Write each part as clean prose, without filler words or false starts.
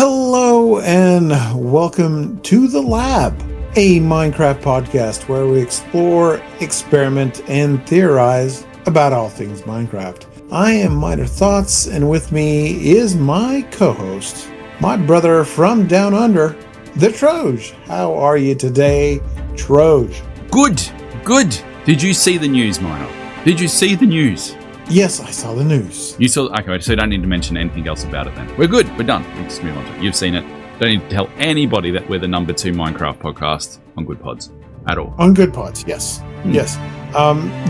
Hello and welcome to The Lab, a Minecraft podcast where we explore, experiment, and theorize about all things Minecraft. I am MinerThoughts, and with me is my co-host, my brother from down under, the Troj. How are you today, Troj? Good. Did you see the news, Miner? Did you see the news? Yes, I saw the news. You saw? Okay, so you don't need to mention anything else about it then. We're good. We're done. We'll just move on to it. You've seen it. Don't need to tell anybody that we're the number 2 Minecraft podcast on Good Pods at all. On Good Pods, yes. Yes.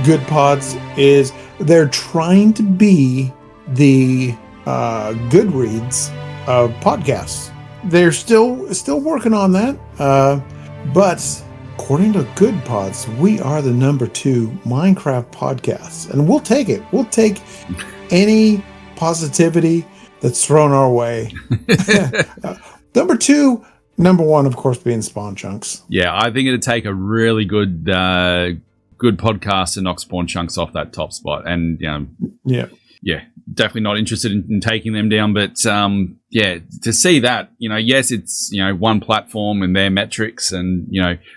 Good Pods is, they're trying to be the Goodreads of podcasts. They're still working on that. But according to Good Pods, we are the number 2 Minecraft podcast, and we'll take it. We'll take any positivity that's thrown our way. Number 2, number 1, of course, being Spawn Chunks. Yeah, I think it'd take a really good podcast to knock Spawn Chunks off that top spot, and yeah, definitely not interested in taking them down. But to see that, yes, it's one platform and their metrics, and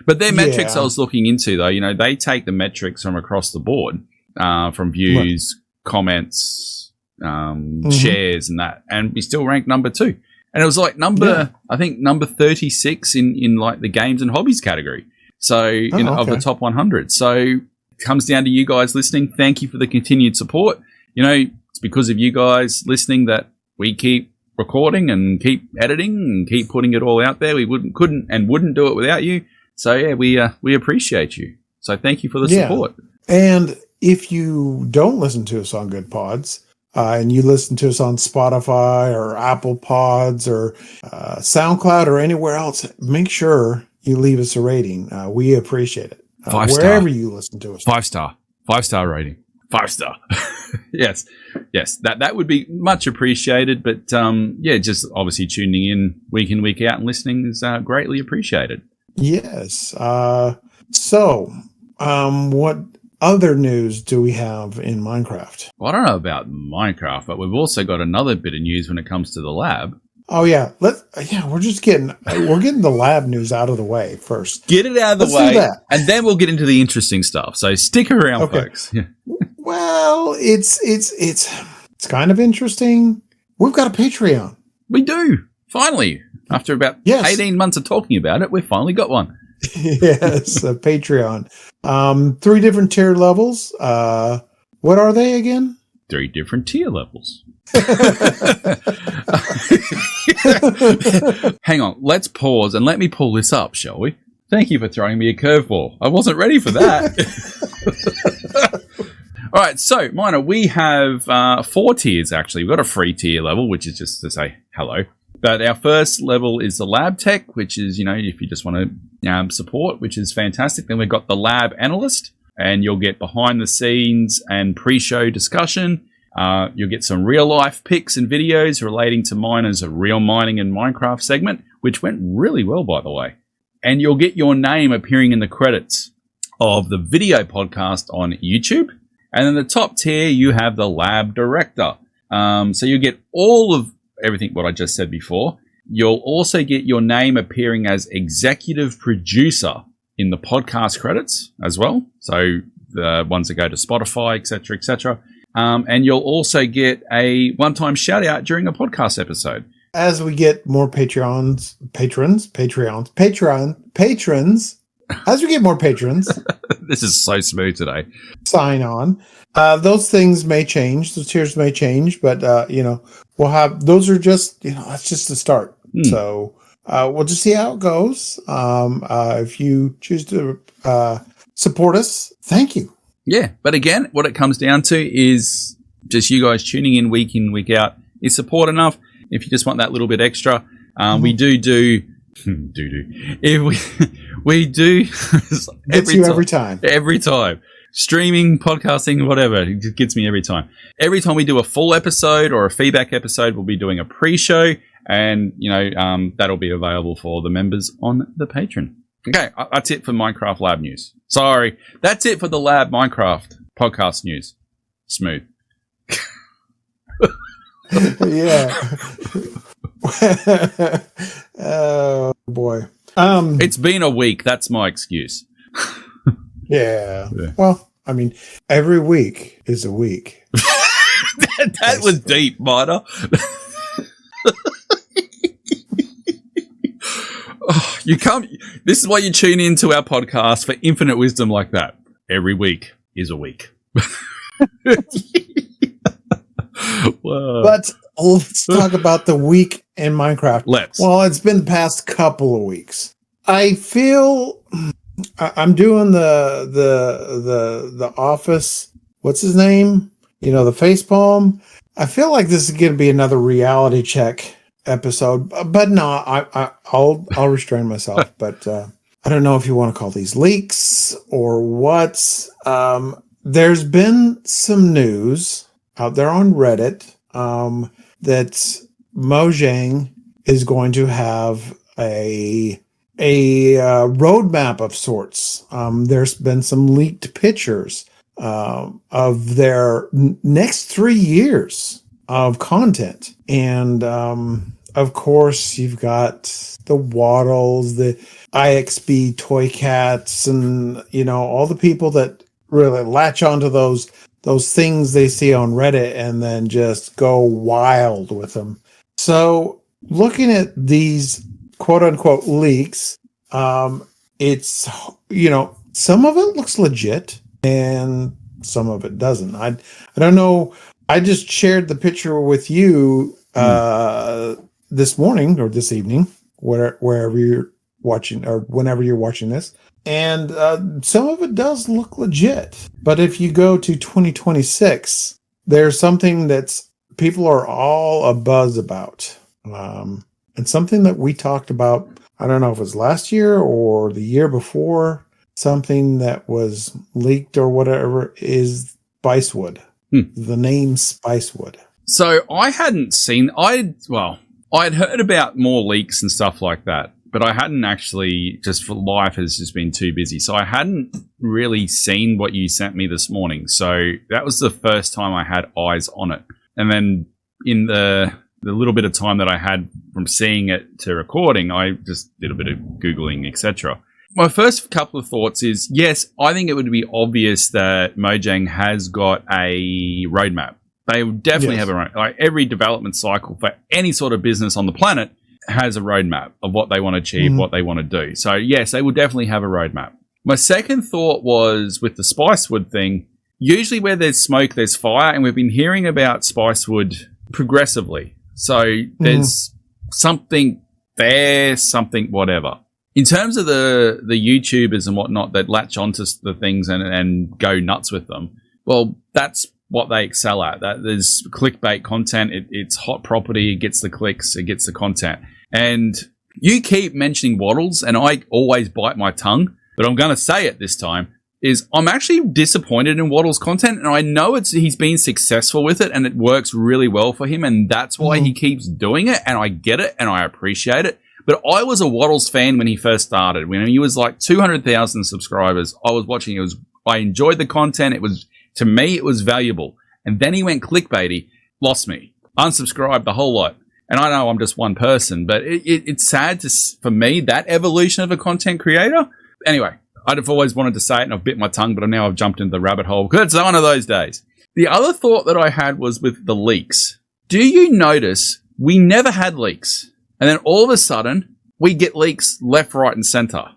but their metrics I was looking into though. They take the metrics from across the board, from views, comments, shares, and that, and we still ranked number 2. And it was like I think number 36 in like the games and hobbies category. So of the top 100. So it comes down to you guys listening. Thank you for the continued support. It's because of you guys listening that we keep recording and keep editing and keep putting it all out there. We wouldn't do it without you. So yeah, we appreciate you. So thank you for the support. And if you don't listen to us on Good Pods, and you listen to us on Spotify or Apple Pods or SoundCloud or anywhere else, make sure you leave us a rating. We appreciate it. 5-star. Wherever you listen to us. 5-star. 5-star rating. 5-star. Yes. That would be much appreciated. But just obviously tuning in week out and listening is greatly appreciated. Yes. So what other news do we have in Minecraft? Well, I don't know about Minecraft, but we've also got another bit of news when it comes to the lab. Oh yeah, we're getting the lab news out of the way first. Get it out of the way, and then we'll get into the interesting stuff. So stick around, folks. Yeah. Well, it's kind of interesting. We've got a Patreon. We do finally, after about 18 months of talking about it, we've finally got one. Yes, a Patreon. 3 different tier levels. What are they again? 3 different tier levels. Hang on, let's pause and let me pull this up, shall we? Thank you for throwing me a curveball. I wasn't ready for that. All right, so, Miner, we have 4 tiers, actually. We've got a free tier level, which is just to say hello. But our first level is the lab tech, which is, if you just want to support, which is fantastic. Then we've got the lab analyst, and you'll get behind the scenes and pre-show discussion. You'll get some real life pics and videos relating to Miner's real mining and Minecraft segment, which went really well, by the way. And you'll get your name appearing in the credits of the video podcast on YouTube. And in the top tier, you have the lab director. So you get all of everything what I just said before. You'll also get your name appearing as executive producer in the podcast credits as well. So the ones that go to Spotify, etc., etc. And you'll also get a one-time shout-out during a podcast episode. As we get more patrons, as we get more patrons. This is so smooth today. Sign on. Those things may change. Those tiers may change, but, we'll have, those are just, that's just the start. So we'll just see how it goes. If you choose to support us, thank you. Yeah, but again, what it comes down to is just you guys tuning in, week out. Is support enough? If you just want that little bit extra, we do. If we do every time. Streaming, podcasting, whatever, it gets me every time. Every time we do a full episode or a feedback episode, we'll be doing a pre-show, and that'll be available for the members on the Patreon. Okay, that's it for Minecraft Lab news. Sorry, that's it for the Lab Minecraft podcast news. Smooth. Yeah. Oh boy. It's been a week. That's my excuse. Yeah. Well, I mean, every week is a week. that was deep, Miner. Oh, you can't. This is why you tune into our podcast for infinite wisdom like that. Every week is a week. Whoa. But let's talk about the week in Minecraft. Let's. Well, it's been the past couple of weeks. I feel I'm doing the office. What's his name? The facepalm. I feel like this is going to be another reality check episode, but no, I'll restrain myself. But I don't know if you want to call these leaks or what. There's been some news out there on Reddit that Mojang is going to have a roadmap of sorts. There's been some leaked pictures of their next 3 years of content. And of course, you've got the Waddles, the IXB Toy Cats, and all the people that really latch onto those things they see on Reddit and then just go wild with them. So looking at these quote unquote leaks, it's, some of it looks legit and some of it doesn't. I don't know. I just shared the picture with you this morning or this evening, wherever you're watching or whenever you're watching this. And some of it does look legit. But if you go to 2026, there's something that's people are all abuzz about. And something that we talked about, I don't know if it was last year or the year before, something that was leaked or whatever is Spicewood. The name Spicewood. So I hadn't seen, I'd heard about more leaks and stuff like that, but I hadn't actually, just for life has just been too busy. So I hadn't really seen what you sent me this morning. So that was the first time I had eyes on it. And then in the little bit of time that I had from seeing it to recording, I just did a bit of Googling, etc. My first couple of thoughts is, yes, I think it would be obvious that Mojang has got a roadmap. They would definitely have a roadmap. Like every development cycle for any sort of business on the planet has a roadmap of what they want to achieve, what they want to do. So, yes, they will definitely have a roadmap. My second thought was with the Spicewood thing, usually where there's smoke, there's fire, and we've been hearing about Spicewood progressively. So there's something there, something whatever. In terms of the YouTubers and whatnot that latch onto the things and go nuts with them, well, that's what they excel at. That there's clickbait content. It's hot property. It gets the clicks. It gets the content. And you keep mentioning Waddles, and I always bite my tongue, but I'm going to say it this time, is I'm actually disappointed in Waddles' content, and I know he's been successful with it, and it works really well for him, and that's why he keeps doing it, and I get it, and I appreciate it. But I was a Waddles fan when he first started. When he was like 200,000 subscribers, I was watching. I enjoyed the content. To me, it was valuable. And then he went clickbaity, lost me, unsubscribed the whole lot. And I know I'm just one person, but it's sad for me, that evolution of a content creator. Anyway, I'd have always wanted to say it and I've bit my tongue, but now I've jumped into the rabbit hole because it's one of those days. The other thought that I had was with the leaks. Do you notice we never had leaks? And then all of a sudden, we get leaks left, right, and center.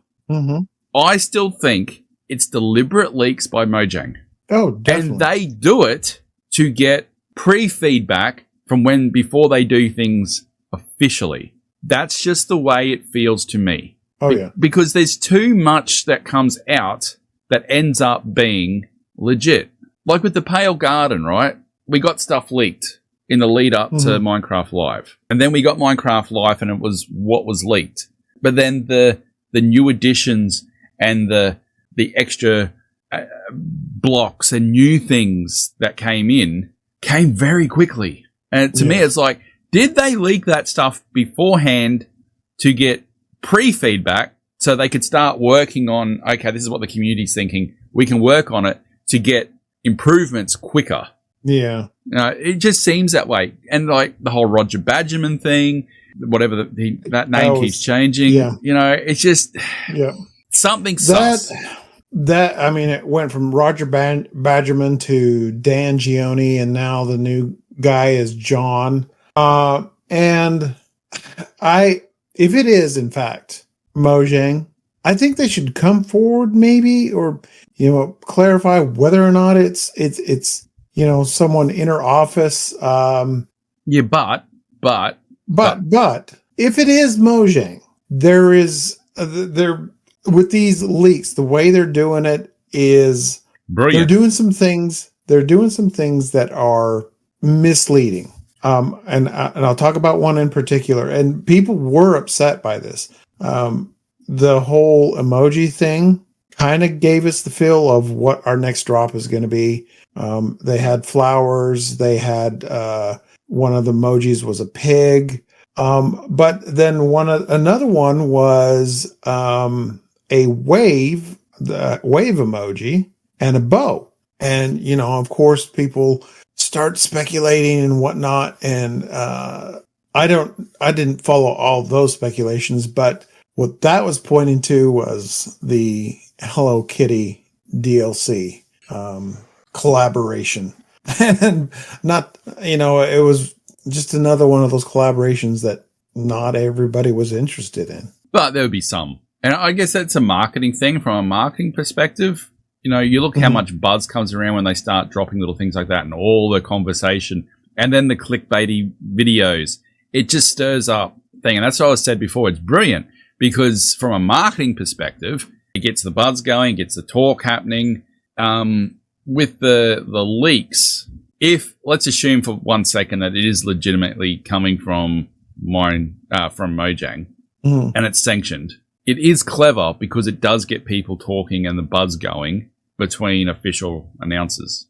I still think it's deliberate leaks by Mojang. Oh, definitely. And they do it to get pre-feedback from before they do things officially. That's just the way it feels to me. Oh, yeah. Because there's too much that comes out that ends up being legit. Like with the Pale Garden, right? We got stuff leaked in the lead up to Minecraft Live. And then we got Minecraft Live and it was what was leaked. But then the new additions and the extra blocks and new things that came very quickly. And to me, it's like, did they leak that stuff beforehand to get pre-feedback so they could start working on, okay, this is what the community's thinking. We can work on it to get improvements quicker. Yeah. It just seems that way. And like the whole Roger Badgerman thing, whatever that name keeps changing. Yeah. You know, it's just something sus. That I mean, it went from Roger Badgerman to Dan Gioni, and now the new guy is John. And if it is in fact Mojang, I think they should come forward, maybe, or clarify whether or not it's someone inner office. But if it is Mojang, there with these leaks, the way they're doing it is brilliant. They're doing some things that are misleading. And I'll talk about one in particular. And people were upset by this. The whole emoji thing kind of gave us the feel of what our next drop is going to be. They had flowers. They had one of the emojis was a pig. But then another one was a wave, the wave emoji, and a bow. And of course, people start speculating and whatnot. And I didn't follow all those speculations, but what that was pointing to was the Hello Kitty DLC collaboration, and not it was just another one of those collaborations that not everybody was interested in. But there would be some. And I guess that's a marketing thing from a marketing perspective. You look how much buzz comes around when they start dropping little things like that and all the conversation and then the clickbaity videos. It just stirs up thing. And that's what I said before. It's brilliant because from a marketing perspective, it gets the buzz going, gets the talk happening. With the leaks, if let's assume for 1 second that it is legitimately coming from Mojang and it's sanctioned, it is clever because it does get people talking and the buzz going between official announcements.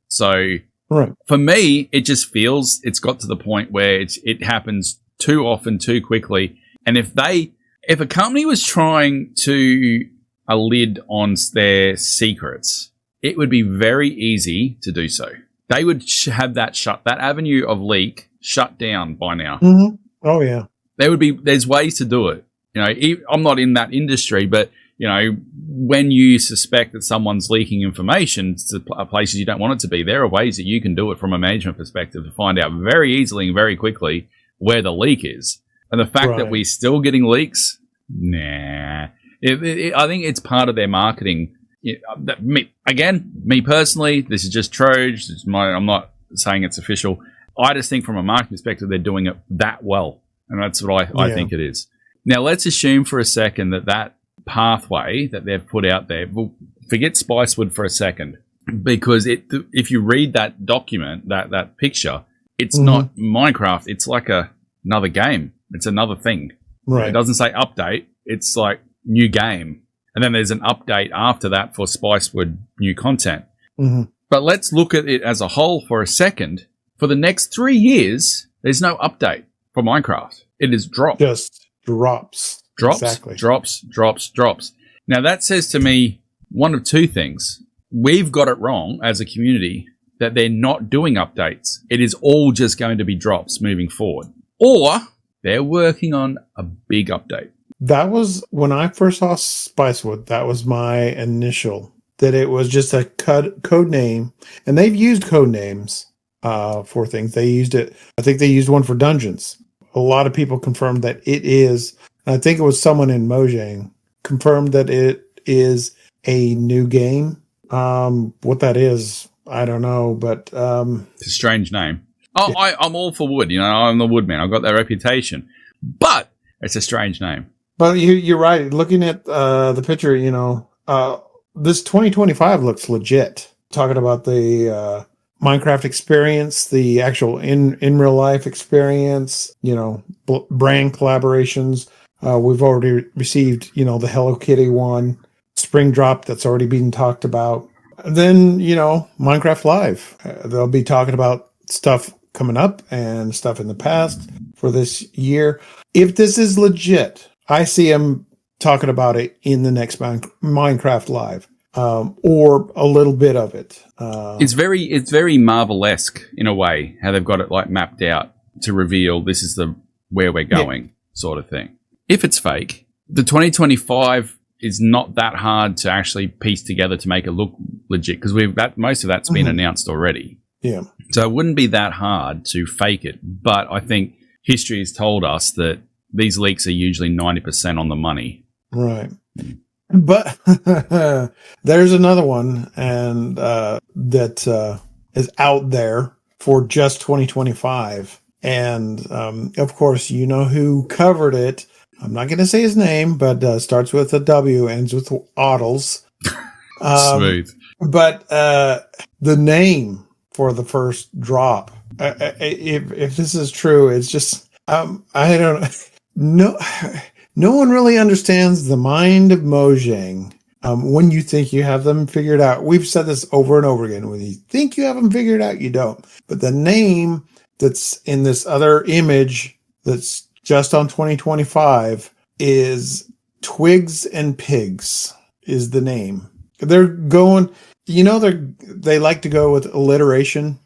So for me, it just feels it's got to the point where it happens too often, too quickly. And if a company was trying to a lid on their secrets, it would be very easy to do so. They would have that avenue of leak shut down by now. Mm-hmm. Oh yeah. There's ways to do it. I'm not in that industry, but when you suspect that someone's leaking information to places you don't want it to be, there are ways that you can do it from a management perspective to find out very easily and very quickly where the leak is. And the fact that we're still getting leaks, nah. I think it's part of their marketing. Me personally, this is just Troj. I'm not saying it's official. I just think from a marketing perspective, they're doing it that well. And that's what I think it is. Now, let's assume for a second that pathway that they've put out there, well, forget Spicewood for a second, because if you read that document, that picture, it's not Minecraft. It's like another game. It's another thing. Right. It doesn't say update. It's like new game. And then there's an update after that for Spicewood new content. Mm-hmm. But let's look at it as a whole for a second. For the next 3 years, there's no update for Minecraft. It is dropped. Just drops. Exactly. Drops. Now, that says to me one of two things. We've got it wrong as a community that they're not doing updates. It is all just going to be drops moving forward. Or they're working on a big update. That was when I first saw Spicewood. That was my initial, that it was just a code name. And they've used code names for things. They used it. I think they used one for dungeons. A lot of people confirmed that it is. I think it was someone in Mojang confirmed that it is a new game. What that is, I don't know, but it's a strange name. Oh, yeah. I'm all for wood. I'm the woodman. I've got that reputation, but it's a strange name. But you're right. Looking at the picture, this 2025 looks legit. Talking about the Minecraft experience, the actual in real life experience, brand collaborations. We've already received, the Hello Kitty one, Spring Drop that's already being talked about. And then, Minecraft Live. They'll be talking about stuff coming up and stuff in the past for this year. If this is legit, I see them talking about it in the next Minecraft Live, or a little bit of it. It's very Marvel-esque in a way, how they've got it like mapped out to reveal this is the where we're going, sort of thing. If it's fake, the 2025 is not that hard to actually piece together to make it look legit, because most of that's been announced already. Yeah. So it wouldn't be that hard to fake it. But I think history has told us that these leaks are usually 90% on the money. Right. But there's another one, and that is out there for just 2025. And of course, you know who covered it. I'm not going to say his name, but starts with a W, ends with Oddles. Smooth. But the name for the first drop, if this is true, it's just I don't know. No one really understands the mind of Mojang. When you think you have them figured out, we've said this over and over again. When you think you have them figured out, you don't. But the name that's in this other image that's just on 2025 is Twigs and Pigs is the name. They're going, they like to go with alliteration,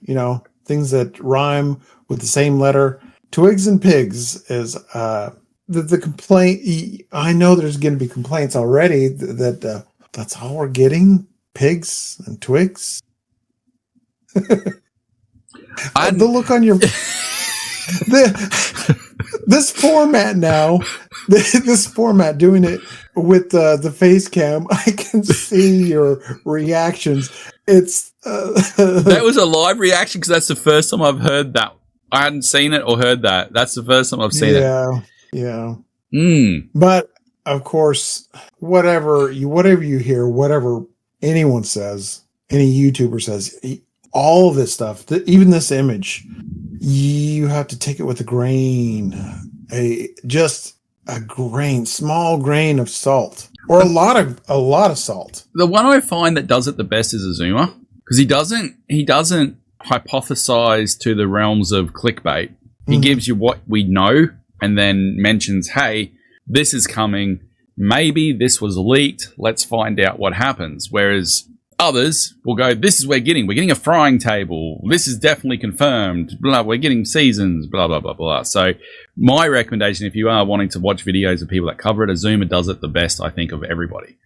things that rhyme with the same letter. Twigs and Pigs is the complaint. I know there's going to be complaints already that that's all we're getting, pigs and twigs. The look on your this format now, this format doing it with the face cam, I can see your reactions. It's that was a live reaction because that's the first time I've heard that. I hadn't seen it or heard that. That's the first time I've seen it. Yeah. Mm. But of course, whatever you hear, whatever anyone says, any YouTuber says, all this stuff, even this image, you have to take it with a grain, small grain of salt, or a lot of salt. The one I find that does it the best is Azuma, because he doesn't hypothesize to the realms of clickbait. He gives you what we know and then mentions, hey, this is coming. Maybe this was leaked. Let's find out what happens. Whereas others will go, this is what we're getting a frying table. This is definitely confirmed. Blah, we're getting seasons, blah, blah, blah, blah. So my recommendation, if you are wanting to watch videos of people that cover it, Azuma does it the best, I think, of everybody,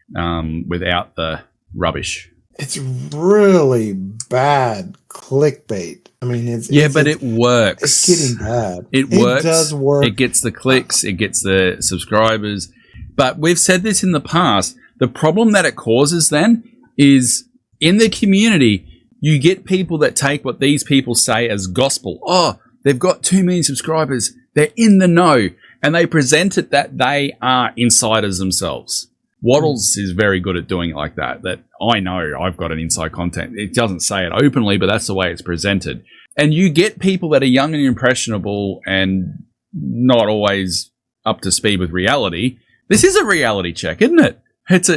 without the rubbish. It's really bad clickbait. I mean, but it works. It's getting bad. It works. It does work. It gets the clicks. It gets the subscribers. But we've said this in the past. The problem that it causes then is in the community, you get people that take what these people say as gospel. Oh, they've got 2 million subscribers. They're in the know. And they present it that they are insiders themselves. Waddles is very good at doing it like that. That I know I've got an inside content. It doesn't say it openly, but that's the way it's presented. And you get people that are young and impressionable and not always up to speed with reality. This is a reality check, isn't it? It's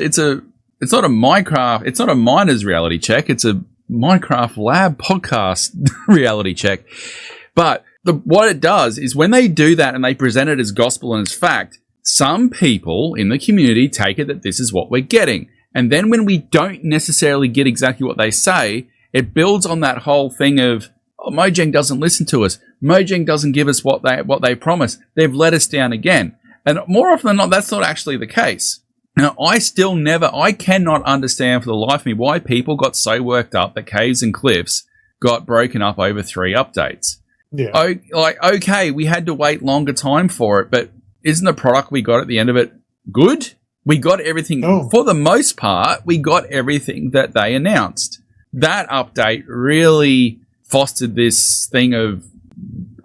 not a Minecraft. It's not a miner's reality check. It's a Minecraft lab podcast reality check. But what it does is when they do that and they present it as gospel and as fact, some people in the community take it that this is what we're getting. And then when we don't necessarily get exactly what they say, it builds on that whole thing of, oh, Mojang doesn't listen to us. Mojang doesn't give us what they promise. They've let us down again. And more often than not, that's not actually the case. Now, I cannot understand for the life of me why people got so worked up that Caves and Cliffs got broken up over 3 updates. Yeah. Okay, we had to wait longer time for it, but isn't the product we got at the end of it good? We got everything, for the most part, we got everything that they announced. That update really fostered this thing of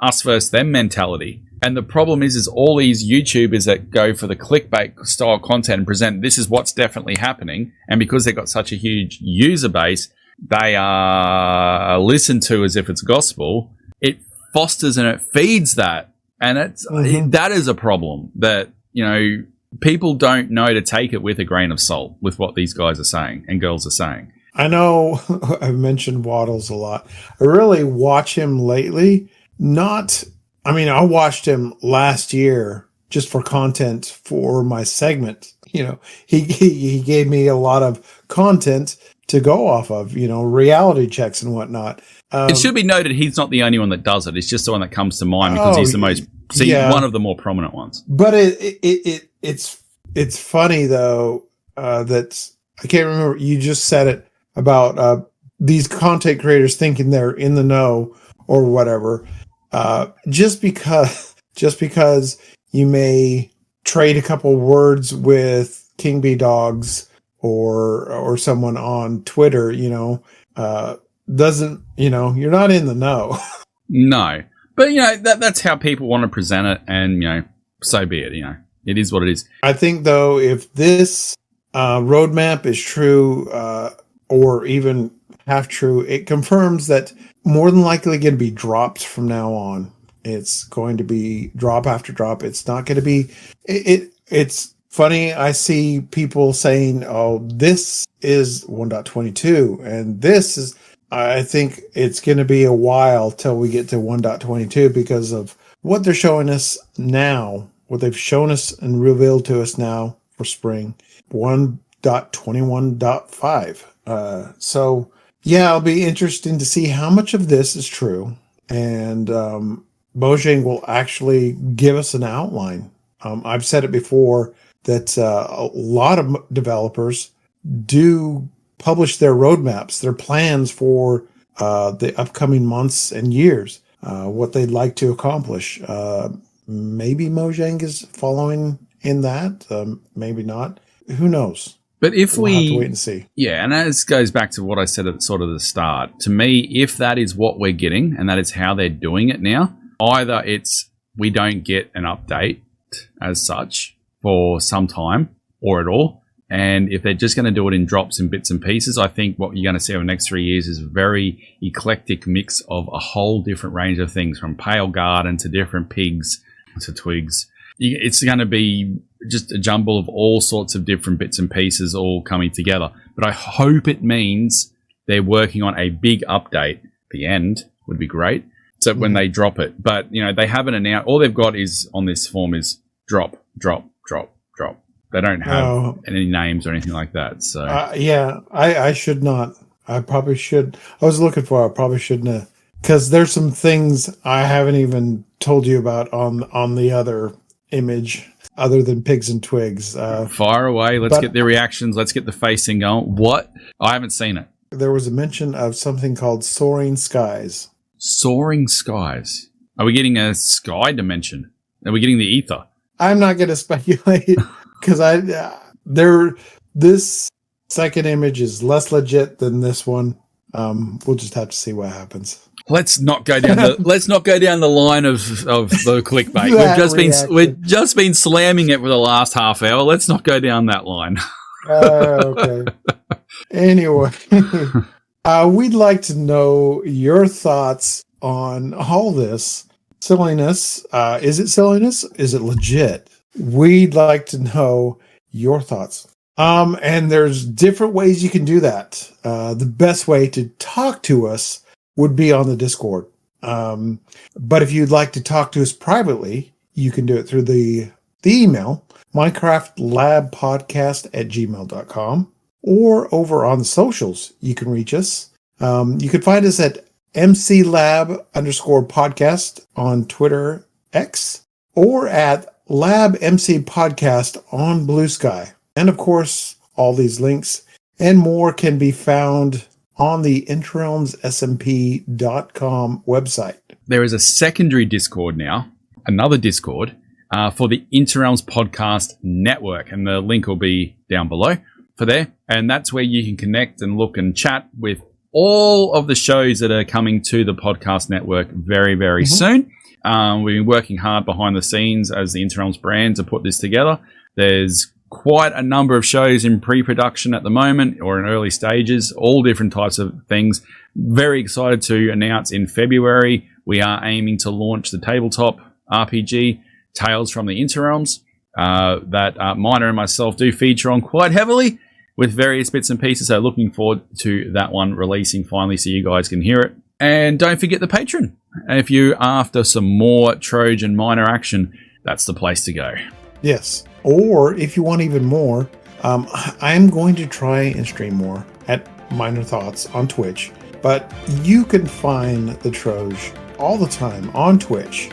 us versus them mentality. And the problem is all these YouTubers that go for the clickbait style content and present this is what's definitely happening. And because they've got such a huge user base, they are listened to as if it's gospel. It fosters and it feeds that. And that is a problem that, people don't know to take it with a grain of salt with what these guys are saying and girls are saying. I know I've mentioned Waddles a lot. I really watch him lately. I watched him last year just for content for my segment. He gave me a lot of content to go off of, reality checks and whatnot. It should be noted he's not the only one that does it. It's just the one that comes to mind because he's the most See, one of the more prominent ones. But it's funny though that I can't remember. You just said it about these content creators thinking they're in the know or whatever. Just because you may trade a couple words with King Bee Dogs or someone on Twitter, doesn't, you're not in the know. No. But, that's how people want to present it, and, so be it, It is what it is. I think, though, if this roadmap is true or even half true, it confirms that more than likely going to be drops from now on. It's going to be drop after drop. It's not going to be... It's funny. I see people saying, oh, this is 1.22, and this is... I think it's going to be a while till we get to 1.22 because of what they're showing us now, what they've shown us and revealed to us now for spring, 1.21.5. So, yeah, it'll be interesting to see how much of this is true. And Mojang will actually give us an outline. I've said it before that a lot of developers do publish their roadmaps, their plans for the upcoming months and years, what they'd like to accomplish. Maybe Mojang is following in that, maybe not. Who knows? But if we'll have to wait and see. Yeah, and this goes back to what I said at sort of the start. To me, if that is what we're getting, and that is how they're doing it now, either it's we don't get an update as such for some time or at all. And if they're just going to do it in drops and bits and pieces, I think what you're going to see over the next 3 years is a very eclectic mix of a whole different range of things, from pale garden to different pigs to twigs. It's going to be just a jumble of all sorts of different bits and pieces all coming together. But I hope it means they're working on a big update. The end would be great. So when they drop it. But, they haven't announced. All they've got is on this form is drop, drop, drop, drop. They don't have any names or anything like that. So I should not. I probably should. I was looking for it. I probably shouldn't have. Because there's some things I haven't even told you about on the other image other than pigs and twigs. Fire away. Let's get the reactions. Let's get the facing going. What? I haven't seen it. There was a mention of something called soaring skies. Soaring skies. Are we getting a sky dimension? Are we getting the ether? I'm not going to speculate. Because this second image is less legit than this one. We'll just have to see what happens. Let's not go down the line of the clickbait. We've just been slamming it for the last half hour. Let's not go down that line. Okay. Anyway, we'd like to know your thoughts on all this silliness. Is it silliness? Is it legit? We'd like to know your thoughts. And there's different ways you can do that. The best way to talk to us would be on the Discord. But if you'd like to talk to us privately, you can do it through the email, minecraftlabpodcast@gmail.com, or over on the socials, you can reach us. You can find us at mclab_podcast on Twitter X, or at Lab MC Podcast on Blue Sky. And of course, all these links and more can be found on the interrealmssmp.com website. There is a secondary Discord now, another Discord, for the Interrealms Podcast Network. And the link will be down below for there. And that's where you can connect and look and chat with all of the shows that are coming to the podcast network very, very soon. We've been working hard behind the scenes as the Interrealms brand to put this together. There's quite a number of shows in pre-production at the moment or in early stages, all different types of things. Very excited to announce in February, we are aiming to launch the tabletop RPG, Tales from the Interrealms, that Miner and myself do feature on quite heavily with various bits and pieces. So looking forward to that one releasing finally so you guys can hear it. And don't forget the Patreon. If you're after some more Troj and Miner action, that's the place to go. Yes. Or if you want even more, I'm going to try and stream more at MinerThoughts on Twitch. But you can find the Troj all the time on Twitch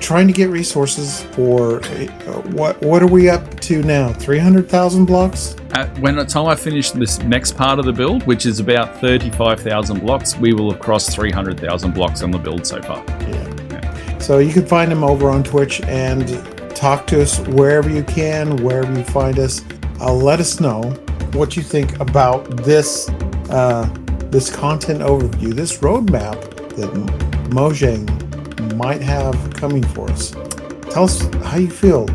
trying to get resources for what are we up to now? 300,000 blocks? When the time I finish this next part of the build, which is about 35,000 blocks, we will have crossed 300,000 blocks on the build so far. Yeah. So you can find him over on Twitch and talk to us wherever you can, wherever you find us. Let us know what you think about this this content overview, this roadmap that Mojang might have coming for us. Tell us how you feel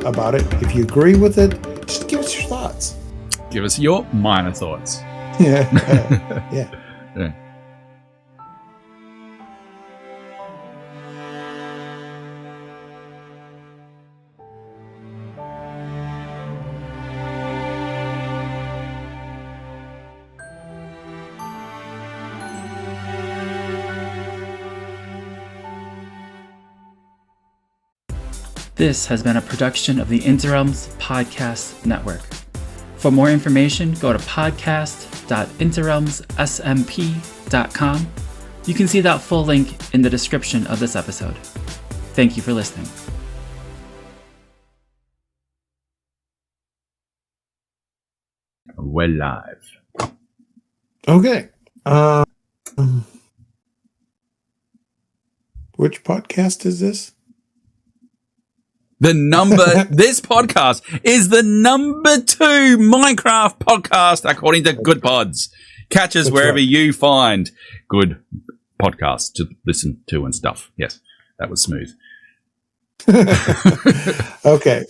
about it. If you agree with it, just give us your thoughts. Give us your minor thoughts. Yeah. Yeah. Yeah. This has been a production of the Interrealms Podcast Network. For more information, go to podcast.interrealmssmp.com. You can see that full link in the description of this episode. Thank you for listening. We're live. Okay. Which podcast is this? This podcast is the number 2 Minecraft podcast according to Good Pods. Catch us wherever you find good podcasts to listen to and stuff. Yes, that was smooth. Okay.